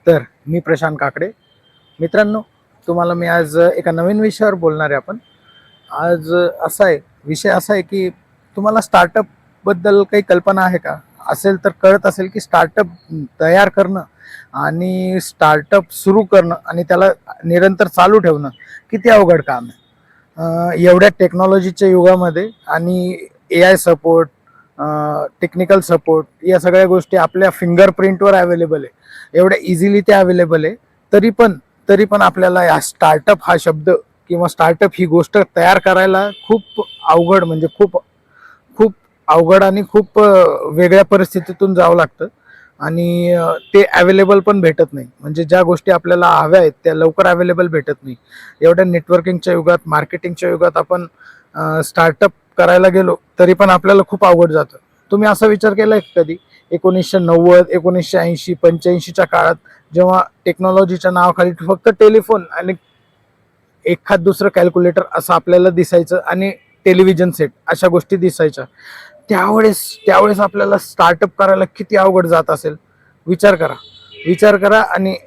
तर मी प्रशांत काकडे. मित्रांनो, तुम्हाला मी आज एका नवीन विषयावर बोलणार आहे. आपण आज विषय असा आहे की तुम्हाला स्टार्टअप बद्दल काही कल्पना आहे का? असेल तर कळत असेल की स्टार्टअप तयार करणं आणि स्टार्टअप सुरू करणं आणि त्याला निरंतर चालू ठेवणं किती अवघड काम आहे. एवढ्या टेक्नॉलॉजीच्या युगामध्ये आणि AI सपोर्ट, टेक्निकल सपोर्ट या सगळ्या गोष्टी आपल्या फिंगरप्रिंटवर अवेलेबल आहे. एवढ्या इझिली ते अवेलेबल आहे. तरी पण आपल्याला या स्टार्टअप हा शब्द किंवा स्टार्टअप ही गोष्ट तयार करायला खूप अवघड, म्हणजे खूप खूप अवघड आणि खूप वेगळ्या परिस्थितीतून जावं लागतं. आणि ते अवेलेबल पण भेटत नाही. म्हणजे ज्या गोष्टी आपल्याला हव्या आहेत त्या लवकर अवेलेबल भेटत नाही. एवढ्या नेटवर्किंगच्या युगात, मार्केटिंगच्या युगात आपण स्टार्टअप करायला गेलो तरी पण आपल्याला खूप अवघड जातं. तुम्ही असा विचार केलाय कधी 1990, 1980, 85च्या काळात जेव्हा टेक्नॉलॉजीच्या नावाखाली फक्त टेलिफोन आणि एखाद दुसरं कॅल्क्युलेटर असं आपल्याला दिसायचं आणि टेलिव्हिजन सेट अशा गोष्टी दिसायच्या, त्यावेळेस आपल्याला स्टार्टअप करायला किती अवघड जात असेल. विचार करा.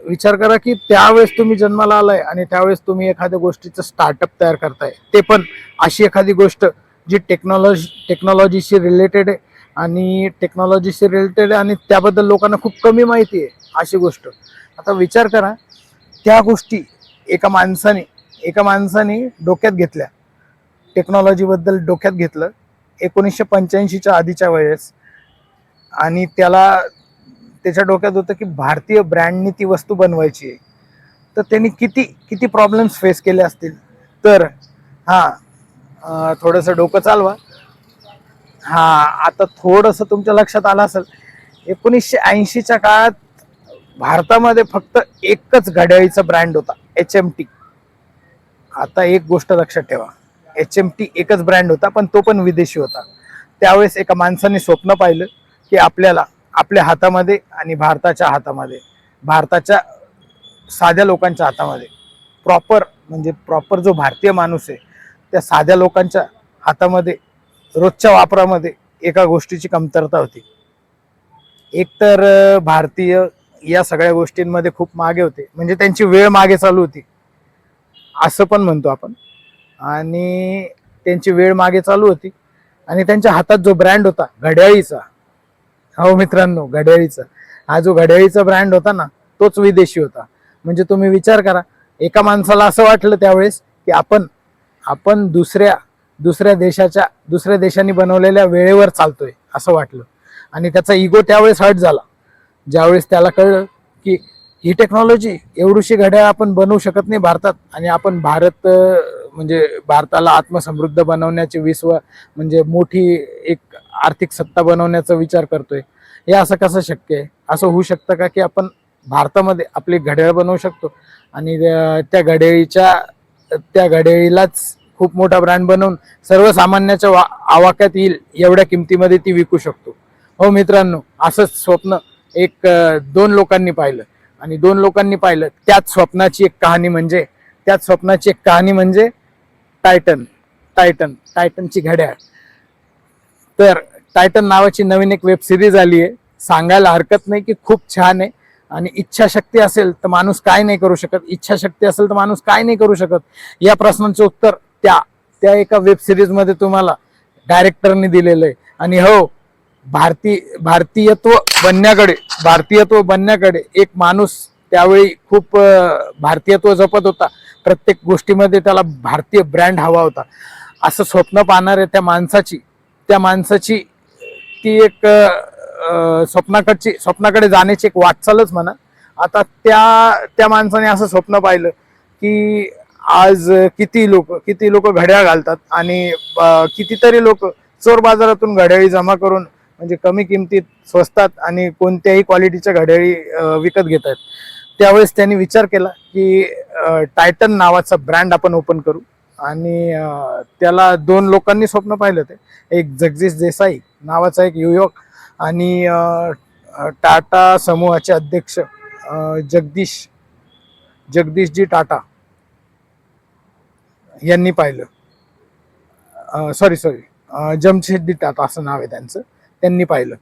विचार करा की त्यावेळेस तुम्ही जन्माला आलाय आणि त्यावेळेस तुम्ही एखाद्या गोष्टीचं स्टार्टअप तयार करताय, ते पण अशी एखादी गोष्ट जी टेक्नॉलॉजीशी रिलेटेड आहे आणि त्याबद्दल लोकांना खूप कमी माहिती आहे अशी गोष्ट. आता विचार करा, त्या गोष्टी एका माणसाने डोक्यात घेतल्या, टेक्नॉलॉजीबद्दल डोक्यात घेतलं 1985च्या आधीच्या वेळेस. आणि त्याच्या डोक्यात होतं की भारतीय ब्रँडनी ती वस्तू बनवायची आहे. तर त्यांनी किती किती प्रॉब्लेम्स फेस केले असतील. तर थोडंसं डोकं चालवा. आता थोडंसं तुमच्या लक्षात आलं असेल, 1980च्या काळात भारतामध्ये फक्त एकच घड्याळीचा ब्रँड होता, HMT. आता एक गोष्ट लक्षात ठेवा, HMT एकच ब्रँड होता, पण तो पण विदेशी होता. त्यावेळेस एका माणसाने स्वप्न पाहिलं की आपल्याला आपल्या हातामध्ये आणि भारताच्या साध्या लोकांच्या हातामध्ये, प्रॉपर जो भारतीय माणूस आहे त्या साध्या लोकांच्या हातामध्ये रोजच्या वापरामध्ये एका गोष्टीची कमतरता होती. एक तर भारतीय या सगळ्या गोष्टींमध्ये खूप मागे होते, म्हणजे त्यांची वेळ मागे चालू होती असं पण म्हणतो आपण. आणि त्यांची वेळ मागे चालू होती आणि त्यांच्या हातात जो ब्रँड होता घड्याळीचा, हो मित्रांनो, घड्याळीचा, हा जो घड्याळीचा ब्रँड होता ना, तोच विदेशी होता. म्हणजे तुम्ही विचार करा, एका माणसाला असं वाटलं त्यावेळेस की आपण दुसऱ्या देशांनी बनवलेल्या वेळेवर चालतोय असं वाटलं. आणि त्याचा इगो त्यावेळेस हर्ट झाला, ज्यावेळेस त्याला कळलं की ही टेक्नॉलॉजी, एवढीशी घड्याळ आपण बनवू शकत नाही भारतात, आणि आपण म्हणजे भारताला आत्मसमृद्ध बनवण्याचे, म्हणजे मोठी एक आर्थिक सत्ता बनवण्याचा विचार करतोय. हे असं कसं शक्य आहे? असं होऊ शकतं का की आपण भारतामध्ये आपली घड्याळ बनवू शकतो आणि त्या घड्याळीलाच खूप मोठा ब्रँड बनवून सर्वसामान्याच्या आवाक्यात येईल एवढ्या किमतीमध्ये ती विकू शकतो? हो मित्रांनो, असंच स्वप्न दोन लोकांनी पाहिलं. आणि दोन लोकांनी पाहिलं त्याच स्वप्नाची एक कहाणी म्हणजे टायटनची घड्याळ. तर टायटन नावाची नवीन एक वेब सिरीज आली आहे. सांगायला हरकत नाही की खूप छान आहे. आणि इच्छाशक्ती असेल तर माणूस काय नाही करू शकत, या प्रश्नांचं उत्तर त्या एका वेब सिरीज मध्ये तुम्हाला डायरेक्टरने दिलेलं आहे. आणि हो, भारतीयत्व बनण्याकडे एक माणूस त्यावेळी खूप भारतीयत्व जपत होता. प्रत्येक गोष्टीमध्ये त्याला भारतीय ब्रँड हवा होता असं स्वप्न पाहणारे त्या माणसाची ती एक स्वप्नाकडे जाण्याची एक वाटचालच म्हणा. आता त्या माणसाने असं स्वप्न पाहिलं की आज किती लोक घड्याळ घालतात आणि कितीतरी लोक चोर बाजारातून घड्याळी जमा करून, म्हणजे कमी किमतीत, स्वस्तात आणि कोणत्याही क्वालिटीच्या घड्याळी विकत घेत आहेत. त्यावेळेस त्यांनी विचार केला की टायटन नावाचा ब्रँड आपण ओपन करू. आणि त्याला दोन लोकांनी स्वप्न पाहिलं. ते एक जगदीश देसाई नावाचा एक युवक आणि टाटा समूहाचे अध्यक्ष जगदीशजी टाटा यांनी पाहिलं. जमशेदजी टाटा असं नाव आहे त्यांचं. त्यांनी पाहिलं.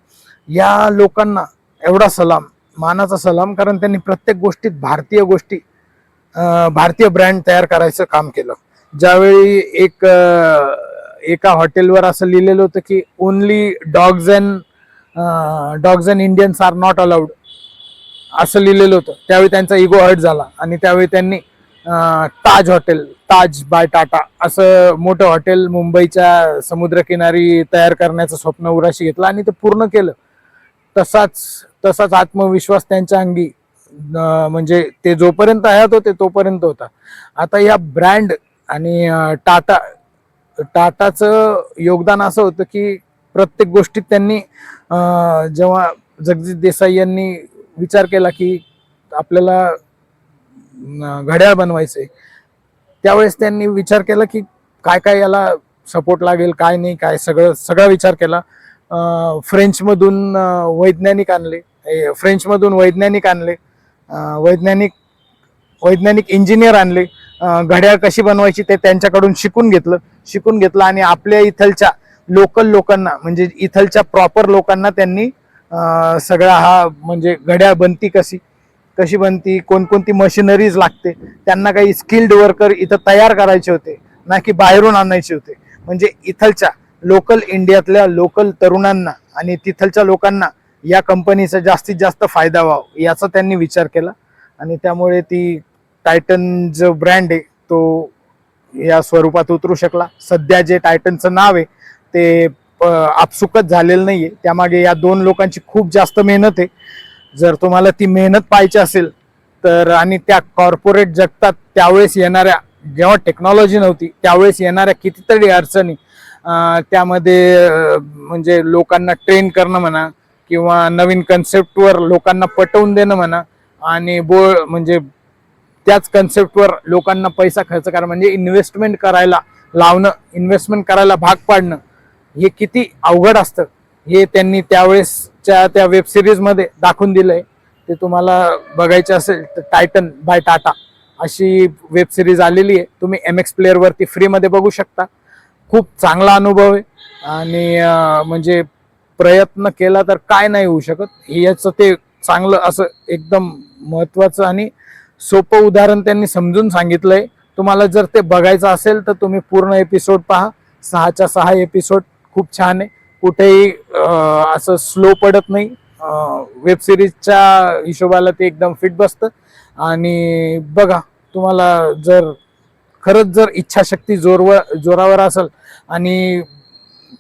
या लोकांना एवढा सलाम मानाचा सलाम, कारण त्यांनी प्रत्येक गोष्टीत भारतीय गोष्टी, भारतीय ब्रँड तयार करायचं काम केलं. ज्यावेळी एका हॉटेलवर असं लिहिलेलं होतं की only dogs and Indians are not allowed, असं लिहिलेलं होतं. त्यावेळी त्यांचा इगो हर्ट झाला आणि त्यावेळी त्यांनी ताज हॉटेल, ताज बाय टाटा असं मोठं हॉटेल मुंबईच्या समुद्रकिनारी तयार करण्याचं स्वप्न उराशी घेतलं आणि ते पूर्ण केलं. तसाच आत्मविश्वास त्यांच्या अंगी, म्हणजे ते जोपर्यंत हयात होते तोपर्यंत होता. आता या ब्रँड आणि टाटाचं योगदान असं होतं की प्रत्येक गोष्टीत त्यांनी, जेव्हा जगदीश देसाई यांनी विचार केला की आपल्याला घड्याळ बनवायचंय, त्यावेळेस त्यांनी विचार केला की काय काय याला सपोर्ट लागेल, काय नाही, काय सगळा विचार केला. फ्रेंचमधून वैज्ञानिक आणले, वैज्ञानिक इंजिनियर आणले, घड्याळ कशी बनवायची ते त्यांच्याकडून शिकून घेतलं आणि आपल्या इथलच्या लोकल लोकांना, म्हणजे इथलच्या प्रॉपर लोकांना त्यांनी सगळा हा, म्हणजे घड्याळ बनती कशी बनती, कोणकोणती मशिनरीज लागते, त्यांना काही स्किल्ड वर्कर इथं तयार करायचे होते, ना की बाहेरून आणायचे होते. म्हणजे इथलच्या लोकल, इंडियातल्या लोकल तरुणांना आणि तिथलच्या लोकांना या कंपनीचा जास्तीत जास्त फायदा व्हावा याचा त्यांनी विचार केला. आणि त्यामुळे ती टायटन जो ब्रँड आहे तो या स्वरूपात उतरू शकला. सध्या जे टायटनचं नाव आहे ते आपसुकच झालेलं नाहीये, त्यामागे या दोन लोकांची खूप जास्त मेहनत आहे. जर तुम्हाला ती मेहनत पाहायची असेल तर, आणि त्या कॉर्पोरेट जगतात त्यावेळेस येणाऱ्या, जेव्हा टेक्नॉलॉजी नव्हती त्यावेळेस येणाऱ्या कितीतरी अडचणी, त्यामध्ये म्हणजे लोकांना ट्रेन करणं म्हणा, किंवा नवीन कन्सेप्टवर लोकांना पटवून देणं म्हणा, आणि म्हणजे त्याच कन्सेप्टवर लोकांना पैसा खर्च करा, म्हणजे इन्व्हेस्टमेंट करायला लावणं, इन्व्हेस्टमेंट करायला भाग पाडणं, हे किती अवघड असतं हे त्यांनी त्यावेळेसच्या त्या वेब सिरीज मध्ये दाखवून दिलंय. ते तुम्हाला बघायचे असेल तर टायटन बाय टाटा अशी वेब सिरीज आलेली आहे, तुम्ही MX प्लेअर वरती फ्री मध्ये बघू शकता. खूप चांगला अनुभव आहे आणि म्हणजे प्रयत्न केला तर काय नाही होऊ शकत याचं ते चांगलं असं एकदम महत्वाचं आणि सोपं उदाहरण त्यांनी समजून सांगितलंय. तुम्हाला जर ते बघायचं असेल तर तुम्ही पूर्ण एपिसोड पहा. 6च्या 6 एपिसोड खूप छान आहे, कुठेही असं स्लो पडत नाही. वेब सिरीजच्या हिशोबाला ते एकदम फिट बसतं. आणि बघा, तुम्हाला जर खरंच जर इच्छाशक्ती जोरावर असेल आणि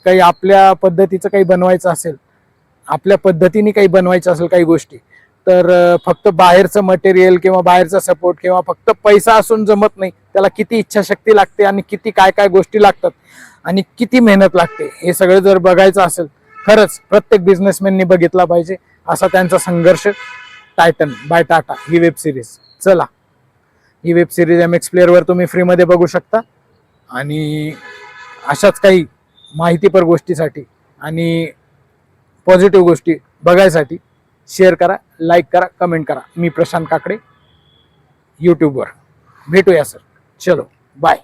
काही आपल्या पद्धतीचं काही बनवायचं असेल, आपल्या पद्धतीने काही बनवायचं असेल काही गोष्टी, तर फक्त बाहेरचं मटेरियल किंवा बाहेरचा सपोर्ट किंवा फक्त पैसा असून जमत नाही. त्याला किती इच्छाशक्ती लागते आणि किती काय काय गोष्टी लागतात आणि किती मेहनत लागते हे सगळं जर बघायचं असेल, खरंच प्रत्येक बिझनेसमॅननी बघितला पाहिजे असा त्यांचा संघर्ष. टायटन बाय टाटा ही वेब सिरीज, चला ही वेब सिरीज MX प्लेअरवर तुम्ही फ्रीमध्ये बघू शकता. आणि अशाच काही माहितीपर गोष्टीसाठी आणि पॉझिटिव्ह गोष्टी बघायसाठी शेअर करा, लाईक करा, कमेंट करा. मी प्रशांत काकडे, यूट्यूबवर. भेटूया सर. चलो बाय.